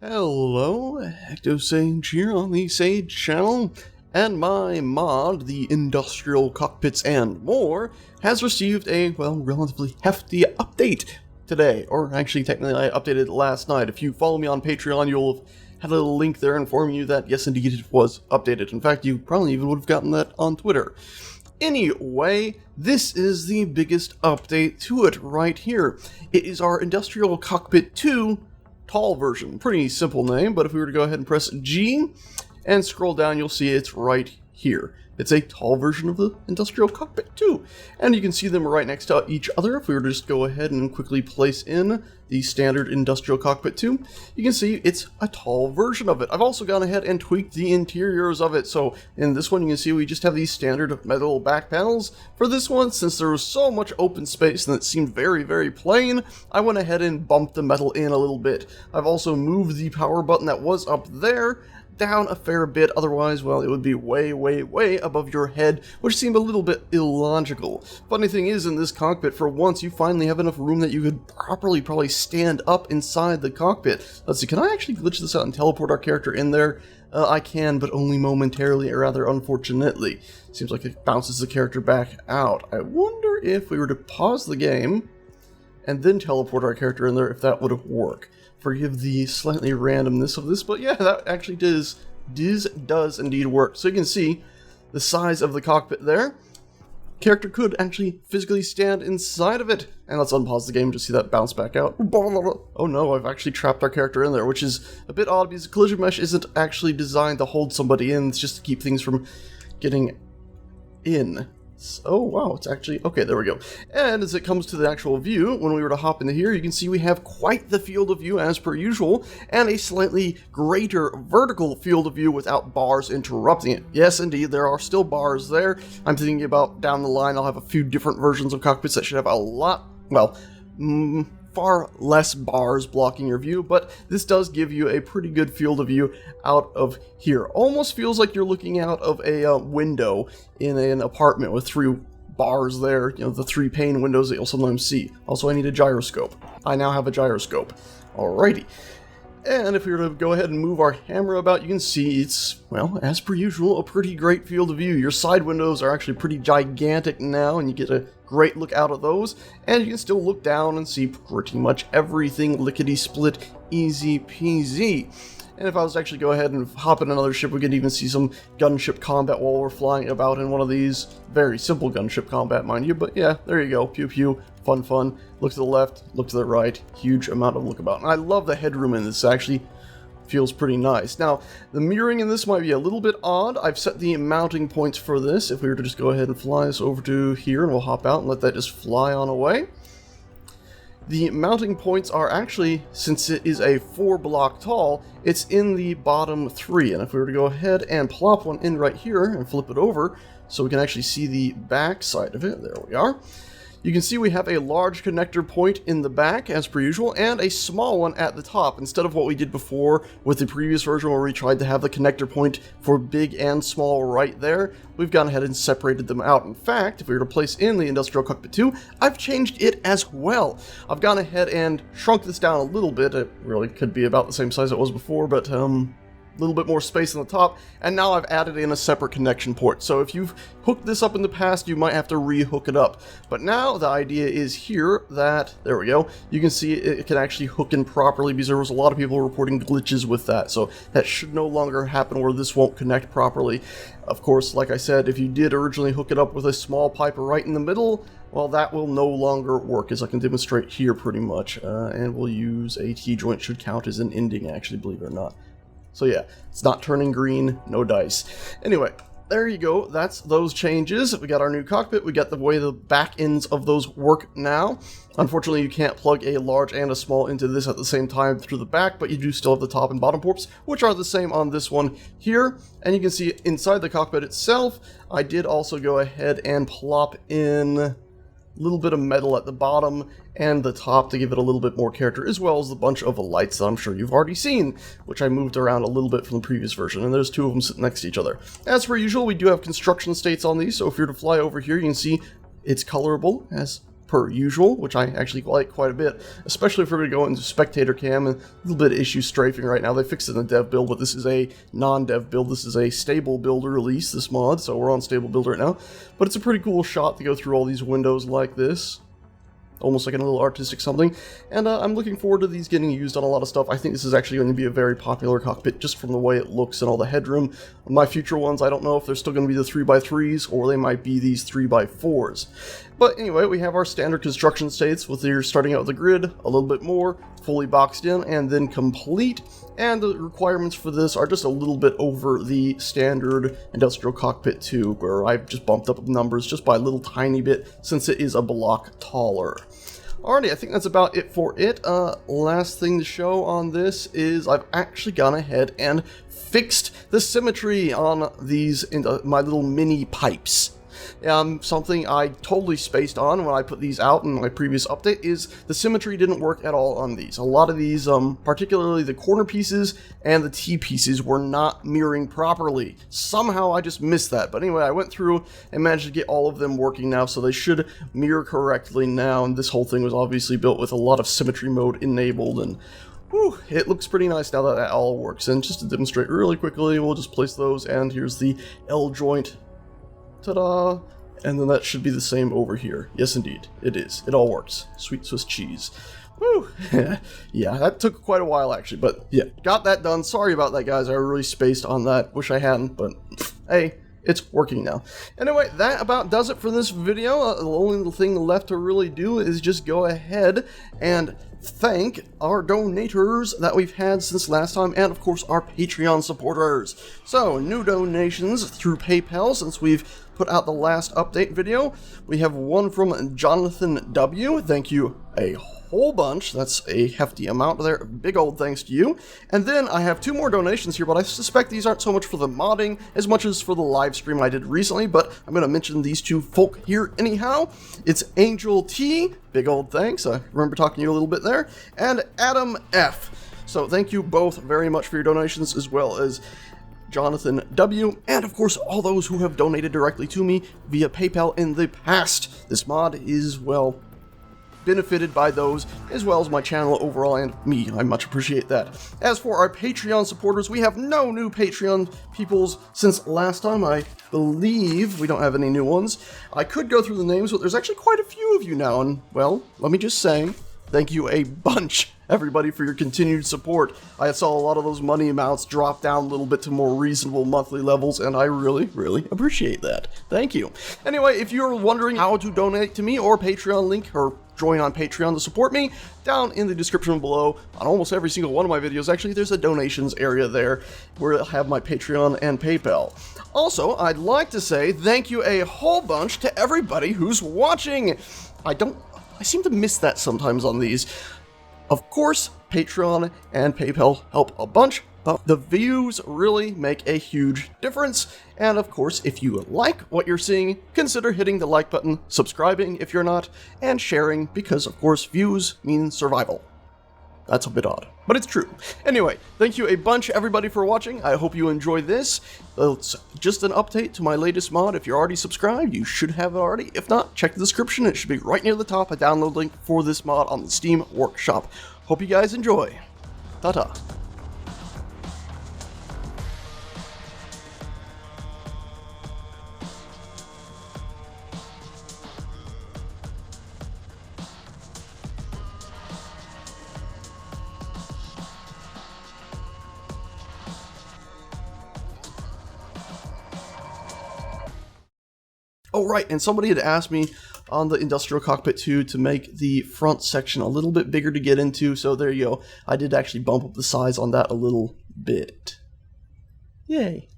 Hello, Ectosage here on the Sage channel, and my mod, the Industrial Cockpits and More, has received a, well, relatively hefty update today, or actually technically I updated it last night. If you follow me on Patreon, you'll have had a little link there informing you that yes indeed it was updated. In fact, you probably even would have gotten that on Twitter. Anyway, this is the biggest update to it right here. It is our Industrial Cockpit 2 tall version. Pretty simple name, but if we were to go ahead and press G and scroll down, you'll see it's right here. It's a tall version of the Industrial Cockpit 2, and you can see them right next to each other. If we were to just go ahead and quickly place in the standard Industrial Cockpit 2, you can see it's a tall version of it. I've also gone ahead and tweaked the interiors of it, so in this one you can see we just have these standard metal back panels. For this one, since there was so much open space and it seemed very plain, I went ahead and bumped the metal in a little bit. I've also moved the power button that was up there down a fair bit, otherwise, well, it would be way above your head, which seemed a little bit illogical. Funny thing is, in this cockpit, for once, you finally have enough room that you could properly probably stand up inside the cockpit. Let's see, can I actually glitch this out and teleport our character in there? I can, but only momentarily, or rather unfortunately. Seems like it bounces the character back out. I wonder if we were to pause the game and then teleport our character in there, if that would work. Forgive the slightly randomness of this, but yeah, that actually does indeed work. So you can see the size of the cockpit there. Character could actually physically stand inside of it. And let's unpause the game to see that bounce back out. Oh no, I've actually trapped our character in there, which is a bit odd because the collision mesh isn't actually designed to hold somebody in. It's just to keep things from getting in. Oh wow, it's actually, okay, there we go. And as it comes to the actual view, when we were to hop into here, you can see we have quite the field of view as per usual, and a slightly greater vertical field of view without bars interrupting it. Yes, indeed, there are still bars there. I'm thinking about down the line, I'll have a few different versions of cockpits that should have a lot, well, far less bars blocking your view, but this does give you a pretty good field of view out of here. Almost feels like you're looking out of a window in an apartment with 3 bars there, you know, the 3 pane windows that you'll sometimes see. Also, I need a gyroscope. I now have a gyroscope. Alrighty. And if we were to go ahead and move our hammer about, you can see it's, well, as per usual, a pretty great field of view. Your side windows are actually pretty gigantic now, and you get a great look out of those, and you can still look down and see pretty much everything lickety-split, easy peasy. And if I was to actually go ahead and hop in another ship, we could even see some gunship combat while we're flying about in one of these. Very simple gunship combat, mind you, but yeah, there you go. Pew pew, fun. Look to the left, look to the right, huge amount of look about. And I love the headroom in this, actually feels pretty nice. Now, the mirroring in this might be a little bit odd. I've set the mounting points for this. If we were to just go ahead and fly this over to here, and we'll hop out and let that just fly on away. The mounting points are actually, since it is a 4-block tall, it's in the bottom 3. And if we were to go ahead and plop one in right here and flip it over so we can actually see the back side of it, there we are. You can see we have a large connector point in the back, as per usual, and a small one at the top, instead of what we did before with the previous version where we tried to have the connector point for big and small right there. We've gone ahead and separated them out. In fact, if we were to place in the Industrial Cockpit 2, I've changed it as well. I've gone ahead and shrunk this down a little bit. It really could be about the same size it was before, but little bit more space on the top, and now I've added in a separate connection port. So if you've hooked this up in the past, you might have to re-hook it up. But now the idea is here that, there we go, you can see it can actually hook in properly because there was a lot of people reporting glitches with that. So that should no longer happen where this won't connect properly. Of course, like I said, if you did originally hook it up with a small pipe right in the middle, well, that will no longer work, as I can demonstrate here pretty much. And we'll use a T-joint, should count as an ending, actually, believe it or not. So yeah, it's not turning green, no dice. Anyway, there you go, that's those changes. We got our new cockpit, we got the way the back ends of those work now. Unfortunately, you can't plug a large and a small into this at the same time through the back, but you do still have the top and bottom ports, which are the same on this one here. And you can see inside the cockpit itself, I did also go ahead and plop in little bit of metal at the bottom and the top to give it a little bit more character, as well as the bunch of lights that I'm sure you've already seen, which I moved around a little bit from the previous version, and there's 2 of them sitting next to each other. As per usual, we do have construction states on these, so if you're to fly over here, you can see it's colorable, as per usual, which I actually like quite a bit, especially if we're going to go into spectator cam, and a little bit of issue strafing right now. They fixed it in the dev build, but this is a non-dev build. This is a stable builder release, this mod, so we're on stable build right now. But it's a pretty cool shot to go through all these windows like this. Almost like a little artistic something, and I'm looking forward to these getting used on a lot of stuff. I think this is actually going to be a very popular cockpit just from the way it looks and all the headroom. My future ones, I don't know if they're still going to be the 3x3s or they might be these 3x4s. But anyway, we have our standard construction states with your starting out with the grid, a little bit more, fully boxed in, and then complete. And the requirements for this are just a little bit over the standard industrial cockpit 2, where I've just bumped up the numbers just by a little tiny bit since it is a block taller. Alrighty, I think that's about it for it. Last thing to show on this is I've actually gone ahead and fixed the symmetry on these my little mini pipes. Something I totally spaced on when I put these out in my previous update is the symmetry didn't work at all on these. A lot of these, particularly the corner pieces and the T-pieces, were not mirroring properly. Somehow I just missed that. But anyway, I went through and managed to get all of them working now, so they should mirror correctly now. And this whole thing was obviously built with a lot of symmetry mode enabled, and whew, it looks pretty nice now that that all works. And just to demonstrate really quickly, we'll just place those, and here's the L joint. Ta-da! And then that should be the same over here. Yes, indeed. It is. It all works. Sweet Swiss cheese. Woo! Yeah, that took quite a while, actually. But, yeah, got that done. Sorry about that, guys. I really spaced on that. Wish I hadn't, but hey, it's working now. Anyway, that about does it for this video. The only thing left to really do is just go ahead and thank our donators that we've had since last time, and of course our Patreon supporters. So, new donations through PayPal since we've put out the last update video. We have one from Jonathan W. Thank you a whole bunch. That's a hefty amount there. Big old thanks to you. And then I have two more donations here, but I suspect these aren't so much for the modding as much as for the live stream I did recently, but I'm going to mention these two folk here anyhow. It's Angel T. Big old thanks. I remember talking to you a little bit there. And Adam F. So thank you both very much for your donations, as well as Jonathan W, and of course all those who have donated directly to me via PayPal in the past. This mod is, well, benefited by those, as well as my channel overall and me. I much appreciate that. As for our Patreon supporters, we have no new Patreon peoples since last time. I believe we don't have any new ones. I could go through the names, but there's actually quite a few of you now, and, well, let me just say, thank you a bunch, everybody, for your continued support. I saw a lot of those money amounts drop down a little bit to more reasonable monthly levels, and I really, really appreciate that. Thank you. Anyway, if you're wondering how to donate to me or Patreon link, or join on Patreon to support me, down in the description below, on almost every single one of my videos, actually, there's a donations area there where I'll have my Patreon and PayPal. Also, I'd like to say thank you a whole bunch to everybody who's watching. I seem to miss that sometimes on these. Of course, Patreon and PayPal help a bunch, but the views really make a huge difference. And of course, if you like what you're seeing, consider hitting the like button, subscribing if you're not, and sharing, because of course views mean survival. That's a bit odd, but it's true. Anyway, thank you a bunch, everybody, for watching. I hope you enjoy this. It's just an update to my latest mod. If you're already subscribed, you should have it already. If not, check the description. It should be right near the top, a download link for this mod on the Steam Workshop. Hope you guys enjoy. Ta-ta. Oh, right, and somebody had asked me on the Industrial Cockpit 2 to make the front section a little bit bigger to get into, so there you go. I did actually bump up the size on that a little bit. Yay.